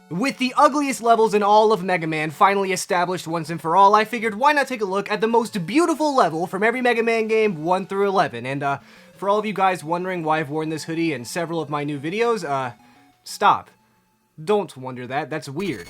With the ugliest levels in all of Mega Man finally established once and for all, I figured why not take a look at the most beautiful level from every Mega Man game 1 through 11, and for all of you guys wondering why I've worn this hoodie in several of my new videos, stop. Don't wonder that, that's weird.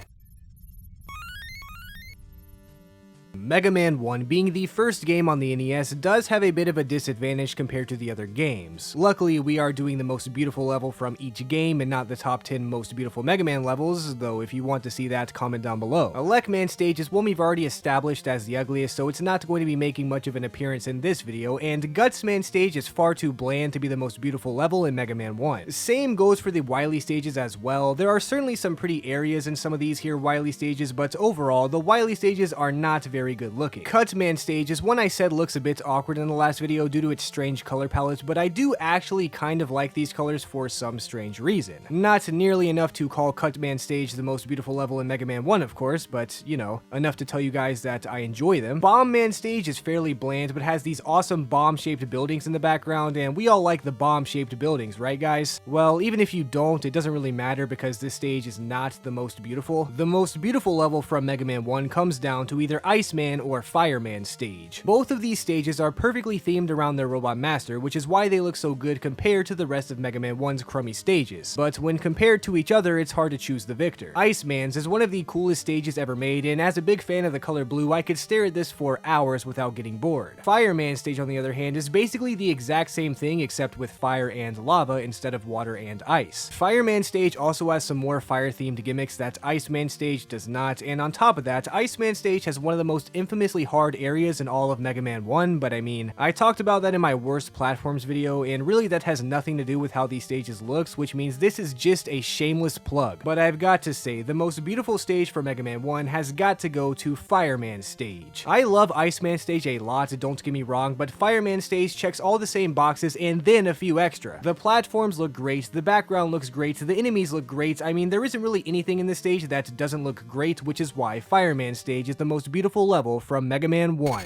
Mega Man 1, being the first game on the NES, does have a bit of a disadvantage compared to the other games. Luckily, we are doing the most beautiful level from each game and not the top 10 most beautiful Mega Man levels, though if you want to see that, comment down below. Elecman stage is one we've already established as the ugliest, so it's not going to be making much of an appearance in this video, and Gutsman stage is far too bland to be the most beautiful level in Mega Man 1. Same goes for the Wily stages as well. There are certainly some pretty areas in some of these here Wily stages, but overall, the Wily stages are not very good looking. Cutman stage is one I said looks a bit awkward in the last video due to its strange color palette, but I do actually kind of like these colors for some strange reason. Not nearly enough to call Cutman stage the most beautiful level in Mega Man 1, of course, but, you know, enough to tell you guys that I enjoy them. Bomb Man stage is fairly bland, but has these awesome bomb-shaped buildings in the background, and we all like the bomb-shaped buildings, right guys? Well, even if you don't, it doesn't really matter because this stage is not the most beautiful. The most beautiful level from Mega Man 1 comes down to either Iceman or Fireman stage. Both of these stages are perfectly themed around their Robot Master, which is why they look so good compared to the rest of Mega Man 1's crummy stages. But when compared to each other, it's hard to choose the victor. Iceman's is one of the coolest stages ever made, and as a big fan of the color blue, I could stare at this for hours without getting bored. Fireman stage, on the other hand, is basically the exact same thing except with fire and lava instead of water and ice. Fireman stage also has some more fire-themed gimmicks that Iceman stage does not, and on top of that, Iceman stage has one of the most infamously hard areas in all of Mega Man 1, but I mean, I talked about that in my worst platforms video, and really that has nothing to do with how these stages looks, which means this is just a shameless plug. But I've got to say, the most beautiful stage for Mega Man 1 has got to go to Fireman stage. I love Iceman stage a lot, don't get me wrong, but Fireman stage checks all the same boxes and then a few extra. The platforms look great, the background looks great, the enemies look great. I mean, there isn't really anything in this stage that doesn't look great, which is why Fireman stage is the most beautiful level from Mega Man 1.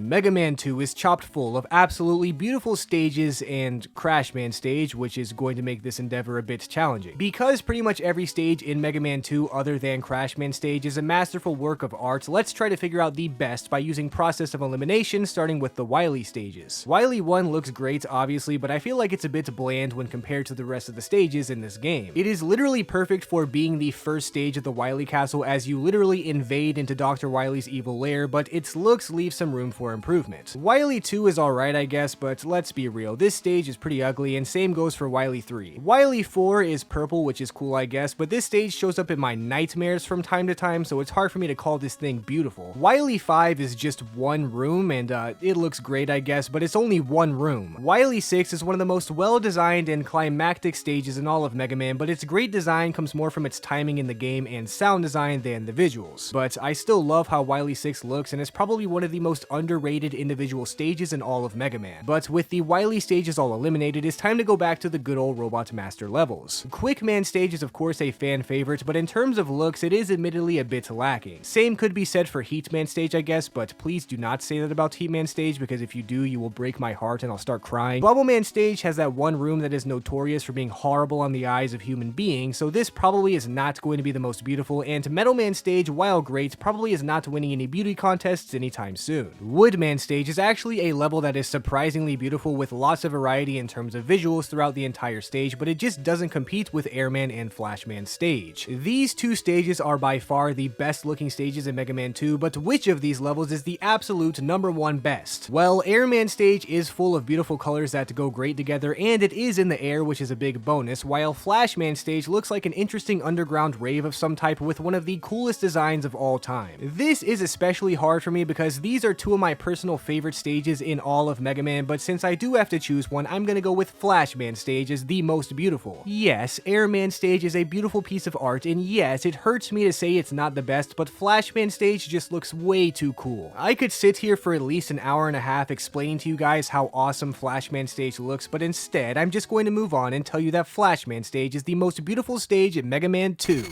Mega Man 2 is chopped full of absolutely beautiful stages and Crashman stage, which is going to make this endeavor a bit challenging. Because pretty much every stage in Mega Man 2 other than Crashman stage is a masterful work of art, let's try to figure out the best by using process of elimination, starting with the Wily stages. Wily 1 looks great, obviously, but I feel like it's a bit bland when compared to the rest of the stages in this game. It is literally perfect for being the first stage of the Wily Castle, as you literally invade into Dr. Wily's evil lair, but its looks leave some room for improvement. Wily 2 is alright, I guess, but let's be real, this stage is pretty ugly, and same goes for Wily 3. Wily 4 is purple, which is cool, I guess, but this stage shows up in my nightmares from time to time, so it's hard for me to call this thing beautiful. Wily 5 is just one room, and it looks great, I guess, but it's only one room. Wily 6 is one of the most well-designed and climactic stages in all of Mega Man, but its great design comes more from its timing in the game and sound design than the visuals. But I still love how Wily 6 looks, and it's probably one of the most underrated individual stages in all of Mega Man. But with the Wily stages all eliminated, it's time to go back to the good old Robot Master levels. Quick Man stage is of course a fan favorite, but in terms of looks, it is admittedly a bit lacking. Same could be said for Heat Man stage, I guess, but please do not say that about Heat Man stage, because if you do, you will break my heart and I'll start crying. Bubble Man stage has that one room that is notorious for being horrible on the eyes of human beings, so this probably is not going to be the most beautiful, and Metal Man stage, while great, probably is not winning any beauty contests anytime soon. Woodman stage is actually a level that is surprisingly beautiful with lots of variety in terms of visuals throughout the entire stage, but it just doesn't compete with Airman and Flashman stage. These two stages are by far the best looking stages in Mega Man 2, but which of these levels is the absolute #1 best? Well, Airman stage is full of beautiful colors that go great together, and it is in the air, which is a big bonus, while Flashman stage looks like an interesting underground rave of some type with one of the coolest designs of all time. This is especially hard for me because these are two of my personal favorite stages in all of Mega Man, but since I do have to choose one, I'm gonna go with Flashman stage as the most beautiful. Yes, Airman stage is a beautiful piece of art, and yes, it hurts me to say it's not the best, but Flashman stage just looks way too cool. I could sit here for at least an hour and a half explaining to you guys how awesome Flashman stage looks, but instead, I'm just going to move on and tell you that Flashman stage is the most beautiful stage in Mega Man 2.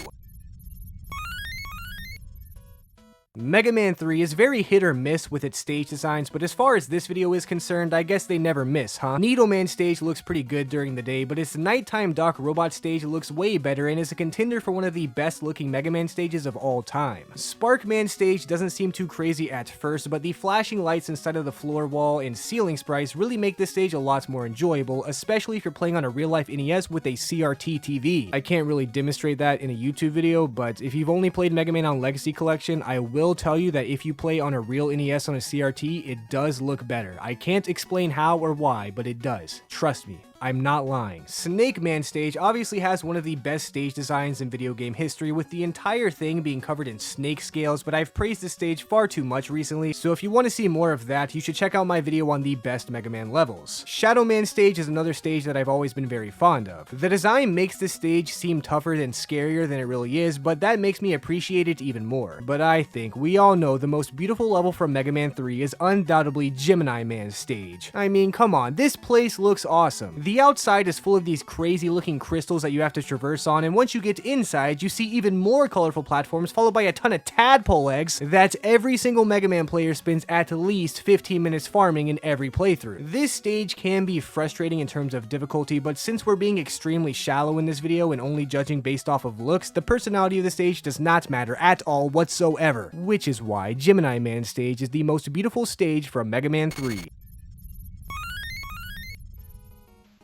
Mega Man 3 is very hit or miss with its stage designs, but as far as this video is concerned, I guess they never miss, huh? Needleman stage looks pretty good during the day, but its nighttime Doc Robot stage looks way better and is a contender for one of the best looking Mega Man stages of all time. Sparkman stage doesn't seem too crazy at first, but the flashing lights inside of the floor wall and ceiling sprites really make this stage a lot more enjoyable, especially if you're playing on a real-life NES with a CRT TV. I can't really demonstrate that in a YouTube video, but if you've only played Mega Man on Legacy Collection, I will tell you that if you play on a real NES on a CRT, it does look better. I can't explain how or why, but it does. Trust me. I'm not lying. Snake Man stage obviously has one of the best stage designs in video game history, with the entire thing being covered in snake scales, but I've praised this stage far too much recently, so if you want to see more of that, you should check out my video on the best Mega Man levels. Shadow Man stage is another stage that I've always been very fond of. The design makes this stage seem tougher and scarier than it really is, but that makes me appreciate it even more. But I think we all know the most beautiful level from Mega Man 3 is undoubtedly Gemini Man stage. I mean, come on, this place looks awesome. The outside is full of these crazy looking crystals that you have to traverse on, and once you get inside, you see even more colorful platforms followed by a ton of tadpole eggs that every single Mega Man player spends at least 15 minutes farming in every playthrough. This stage can be frustrating in terms of difficulty, but since we're being extremely shallow in this video and only judging based off of looks, the personality of the stage does not matter at all whatsoever, which is why Gemini Man stage is the most beautiful stage from Mega Man 3.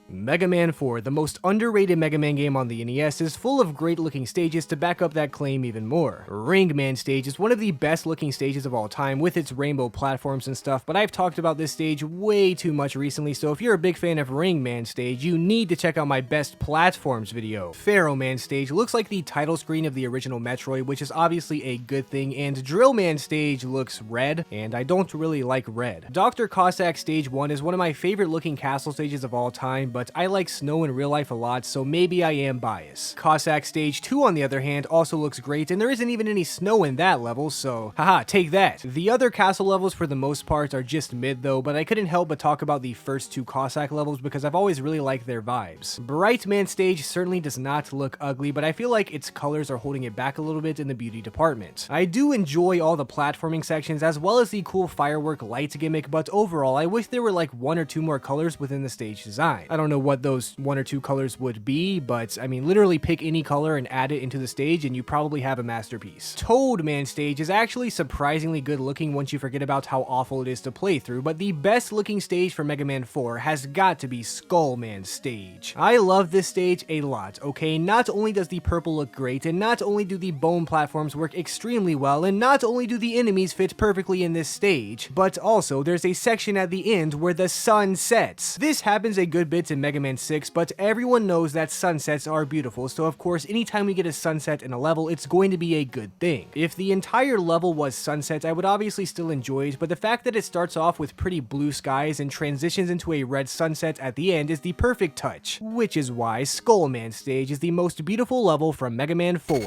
Mega Man 4, the most underrated Mega Man game on the NES, is full of great looking stages to back up that claim even more. Ring Man stage is one of the best looking stages of all time with its rainbow platforms and stuff, but I've talked about this stage way too much recently, so if you're a big fan of Ring Man stage, you need to check out my best platforms video. Pharaoh Man stage looks like the title screen of the original Metroid, which is obviously a good thing, and Drill Man stage looks red, and I don't really like red. Dr. Cossack stage 1 is one of my favorite looking castle stages of all time, but I like snow in real life a lot, so maybe I am biased. Cossack stage 2 on the other hand also looks great, and there isn't even any snow in that level, so haha, take that. The other castle levels for the most part are just mid though, but I couldn't help but talk about the first two Cossack levels because I've always really liked their vibes. Bright Man stage certainly does not look ugly, but I feel like its colors are holding it back a little bit in the beauty department. I do enjoy all the platforming sections as well as the cool firework lights gimmick, but overall I wish there were like one or two more colors within the stage design. I don't know what those one or two colors would be, but I mean literally pick any color and add it into the stage and you probably have a masterpiece. Toad Man stage is actually surprisingly good looking once you forget about how awful it is to play through, but the best looking stage for Mega Man 4 has got to be Skull Man stage. I love this stage a lot, okay? Not only does the purple look great, and not only do the bone platforms work extremely well, and not only do the enemies fit perfectly in this stage, but also there's a section at the end where the sun sets. This happens a good bit in Mega Man 6, but everyone knows that sunsets are beautiful, so of course anytime we get a sunset in a level, it's going to be a good thing. If the entire level was sunsets, I would obviously still enjoy it, but the fact that it starts off with pretty blue skies and transitions into a red sunset at the end is the perfect touch, which is why Skull Man stage is the most beautiful level from Mega Man 4.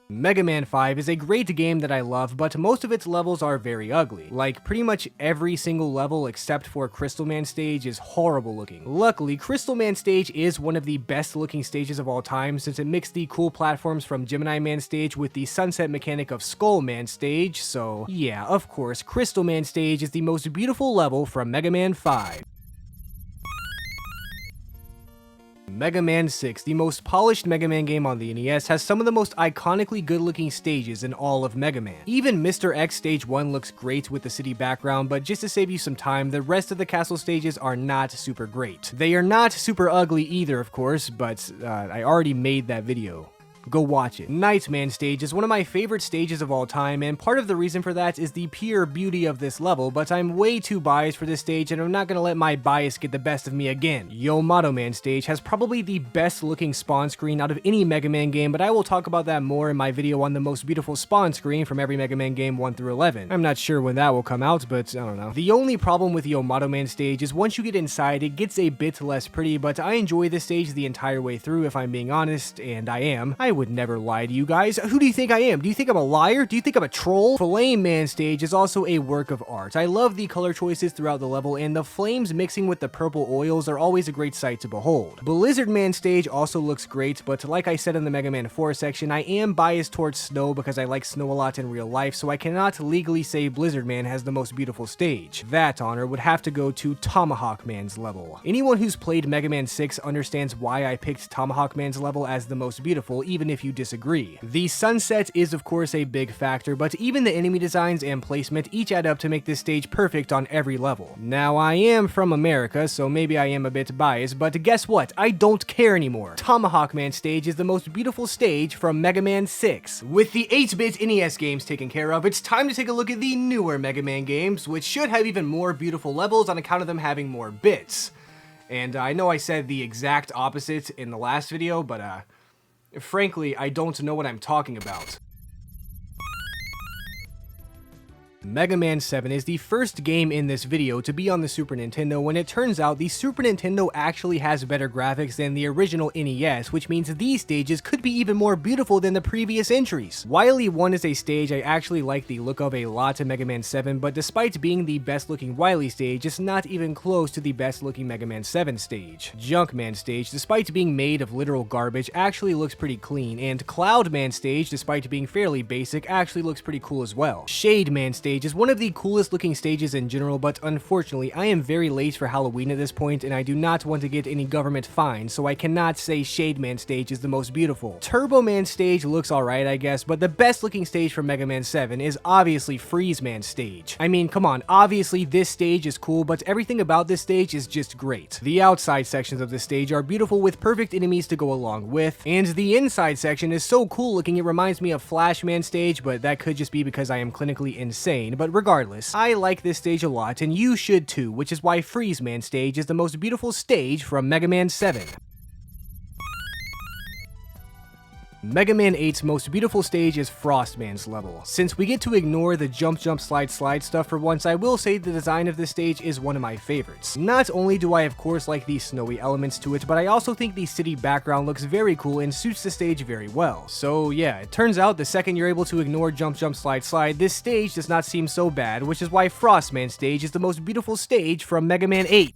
Mega Man 5 is a great game that I love, but most of its levels are very ugly. Like, pretty much every single level except for Crystal Man stage is horrible looking. Luckily, Crystal Man stage is one of the best looking stages of all time since it mixed the cool platforms from Gemini Man stage with the sunset mechanic of Skull Man stage, so yeah, of course, Crystal Man stage is the most beautiful level from Mega Man 5. Mega Man 6, the most polished Mega Man game on the NES, has some of the most iconically good-looking stages in all of Mega Man. Even Mr. X Stage 1 looks great with the city background, but just to save you some time, the rest of the castle stages are not super great. They are not super ugly either, of course, but I already made that video. Go watch it. Nightman stage is one of my favorite stages of all time, and part of the reason for that is the pure beauty of this level, but I'm way too biased for this stage and I'm not gonna let my bias get the best of me again. Yamato Man stage has probably the best looking spawn screen out of any Mega Man game, but I will talk about that more in my video on the most beautiful spawn screen from every Mega Man game 1 through 11. I'm not sure when that will come out, but I don't know. The only problem with Yamato Man stage is once you get inside, it gets a bit less pretty, but I enjoy this stage the entire way through if I'm being honest, and I am. I would never lie to you guys. Who do you think I am? Do you think I'm a liar? Do you think I'm a troll? Flame Man stage is also a work of art. I love the color choices throughout the level, and the flames mixing with the purple oils are always a great sight to behold. Blizzard Man stage also looks great, but like I said in the Mega Man 4 section, I am biased towards snow because I like snow a lot in real life, so I cannot legally say Blizzard Man has the most beautiful stage. That honor would have to go to Tomahawk Man's level. Anyone who's played Mega Man 6 understands why I picked Tomahawk Man's level as the most beautiful, even if you disagree. The sunset is of course a big factor, but even the enemy designs and placement each add up to make this stage perfect on every level. Now, I am from America, so maybe I am a bit biased, but guess what? I don't care anymore. Tomahawk Man stage is the most beautiful stage from Mega Man 6. With the 8-bit NES games taken care of, it's time to take a look at the newer Mega Man games, which should have even more beautiful levels on account of them having more bits. And I know I said the exact opposite in the last video, but frankly, I don't know what I'm talking about. Mega Man 7 is the first game in this video to be on the Super Nintendo, when it turns out the Super Nintendo actually has better graphics than the original NES, which means these stages could be even more beautiful than the previous entries. Wily 1 is a stage I actually like the look of a lot in Mega Man 7, but despite being the best looking Wily stage, it's not even close to the best looking Mega Man 7 stage. Junkman stage, despite being made of literal garbage, actually looks pretty clean, and Cloud Man stage, despite being fairly basic, actually looks pretty cool as well. Shade Man stage is one of the coolest looking stages in general, but unfortunately I am very late for Halloween at this point and I do not want to get any government fines, so I cannot say Shade Man stage is the most beautiful. Turbo Man stage looks alright I guess, but the best looking stage from Mega Man 7 is obviously Freeze Man stage. I mean, come on, obviously this stage is cool, but everything about this stage is just great. The outside sections of this stage are beautiful with perfect enemies to go along with, and the inside section is so cool looking it reminds me of Flash Man stage, but that could just be because I am clinically insane. But regardless, I like this stage a lot, and you should too, which is why Freeze Man stage is the most beautiful stage from Mega Man 7. Mega Man 8's most beautiful stage is Frost Man's level. Since we get to ignore the jump slide stuff for once, I will say the design of this stage is one of my favorites. Not only do I of course like the snowy elements to it, but I also think the city background looks very cool and suits the stage very well. So yeah, it turns out the second you're able to ignore jump slide, this stage does not seem so bad, which is why Frost Man stage is the most beautiful stage from Mega Man 8.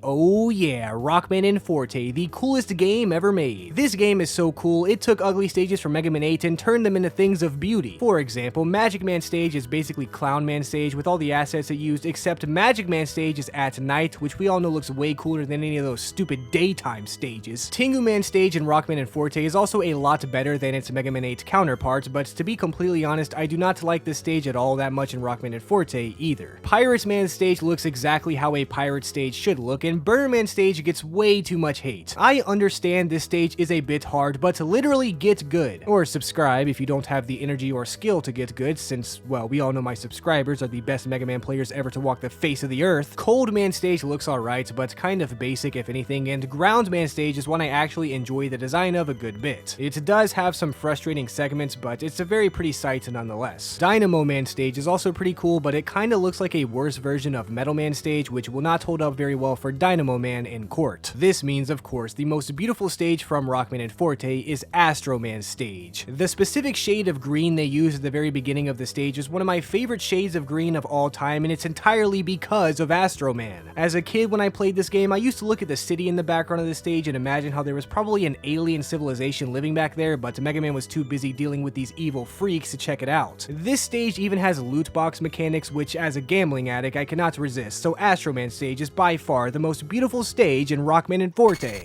Oh yeah, Rockman and Forte, the coolest game ever made. This game is so cool, it took ugly stages from Mega Man 8 and turned them into things of beauty. For example, Magic Man stage is basically Clown Man stage with all the assets it used, except Magic Man stage is at night, which we all know looks way cooler than any of those stupid daytime stages. Tengu Man stage in Rockman and Forte is also a lot better than its Mega Man 8 counterpart, but to be completely honest, I do not like this stage at all that much in Rockman and Forte either. Pirates Man stage looks exactly how a pirate stage should look, and Burner Man stage gets way too much hate. I understand this stage is a bit hard, but literally get good. Or subscribe if you don't have the energy or skill to get good, since, well, we all know my subscribers are the best Mega Man players ever to walk the face of the earth. Cold Man stage looks alright, but kind of basic if anything, and Ground Man stage is one I actually enjoy the design of a good bit. It does have some frustrating segments, but it's a very pretty sight nonetheless. Dynamo Man stage is also pretty cool, but it kinda looks like a worse version of Metal Man stage, which will not hold up very well for Dynamo Man in court. This means, of course, the most beautiful stage from Rockman and Forte is Astro Man stage. The specific shade of green they use at the very beginning of the stage is one of my favorite shades of green of all time, and it's entirely because of Astro Man. As a kid, when I played this game, I used to look at the city in the background of the stage and imagine how there was probably an alien civilization living back there, but Mega Man was too busy dealing with these evil freaks to check it out. This stage even has loot box mechanics, which as a gambling addict I cannot resist, so Astro Man stage is by far the most beautiful stage in Rockman and Forte.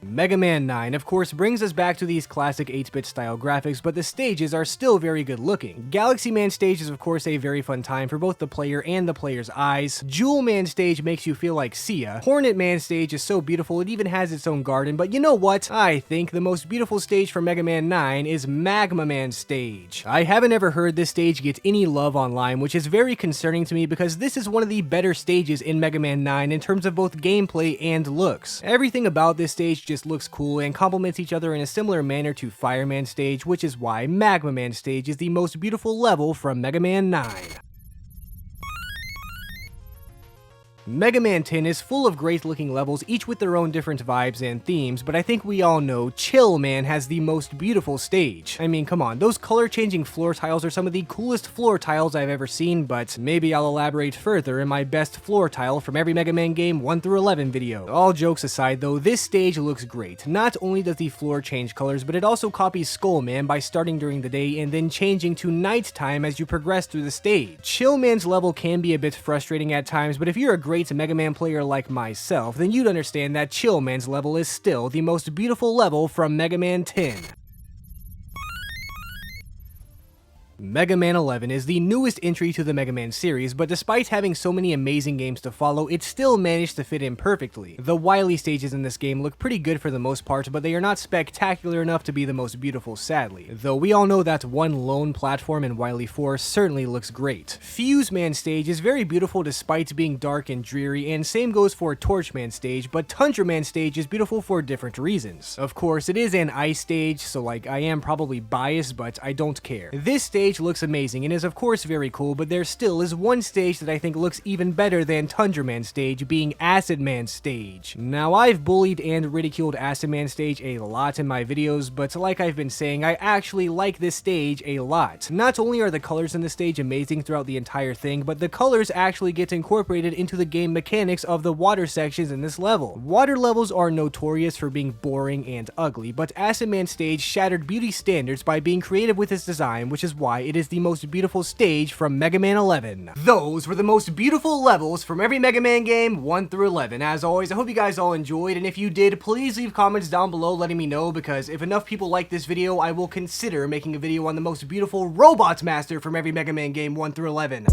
Mega Man 9, of course, brings us back to these classic 8-bit style graphics, but the stages are still very good looking. Galaxy Man stage is of course a very fun time for both the player and the player's eyes. Jewel Man stage makes you feel like Sia. Hornet Man stage is so beautiful it even has its own garden, but you know what? I think the most beautiful stage for Mega Man 9 is Magma Man stage. I haven't ever heard this stage get any love online, which is very concerning to me because this is one of the better stages in Mega Man 9 in terms of both gameplay and looks. Everything about this stage just looks cool and complements each other in a similar manner to Fireman stage, which is why Magma Man stage is the most beautiful level from Mega Man 9. Mega Man 10 is full of great looking levels, each with their own different vibes and themes, but I think we all know Chill Man has the most beautiful stage. I mean, come on, those color changing floor tiles are some of the coolest floor tiles I've ever seen, but maybe I'll elaborate further in my best floor tile from every Mega Man game 1 through 11 video. All jokes aside though, this stage looks great. Not only does the floor change colors, but it also copies Skull Man by starting during the day and then changing to nighttime as you progress through the stage. Chill Man's level can be a bit frustrating at times, but if you're a great Mega Man player like myself, then you'd understand that Chill Man's level is still the most beautiful level from Mega Man 10. Mega Man 11 is the newest entry to the Mega Man series, but despite having so many amazing games to follow, it still managed to fit in perfectly. The Wily stages in this game look pretty good for the most part, but they are not spectacular enough to be the most beautiful, sadly. Though we all know that one lone platform in Wily 4 certainly looks great. Fuse Man stage is very beautiful despite being dark and dreary, and same goes for Torch Man stage, but Tundra Man stage is beautiful for different reasons. Of course, it is an ice stage, so like I am probably biased, but I don't care. This stage looks amazing and is of course very cool, but there still is one stage that I think looks even better than Tundra Man stage, being Acid Man stage. Now, I've bullied and ridiculed Acid Man stage a lot in my videos, but like I've been saying, I actually like this stage a lot. Not only are the colors in the stage amazing throughout the entire thing, but the colors actually get incorporated into the game mechanics of the water sections in this level. Water levels are notorious for being boring and ugly, but Acid Man stage shattered beauty standards by being creative with its design, which is why it is the most beautiful stage from Mega Man 11. Those were the most beautiful levels from every Mega Man game 1 through 11. As always, I hope you guys all enjoyed, and if you did, please leave comments down below letting me know, because if enough people like this video, I will consider making a video on the most beautiful Robots Master from every Mega Man game 1 through 11.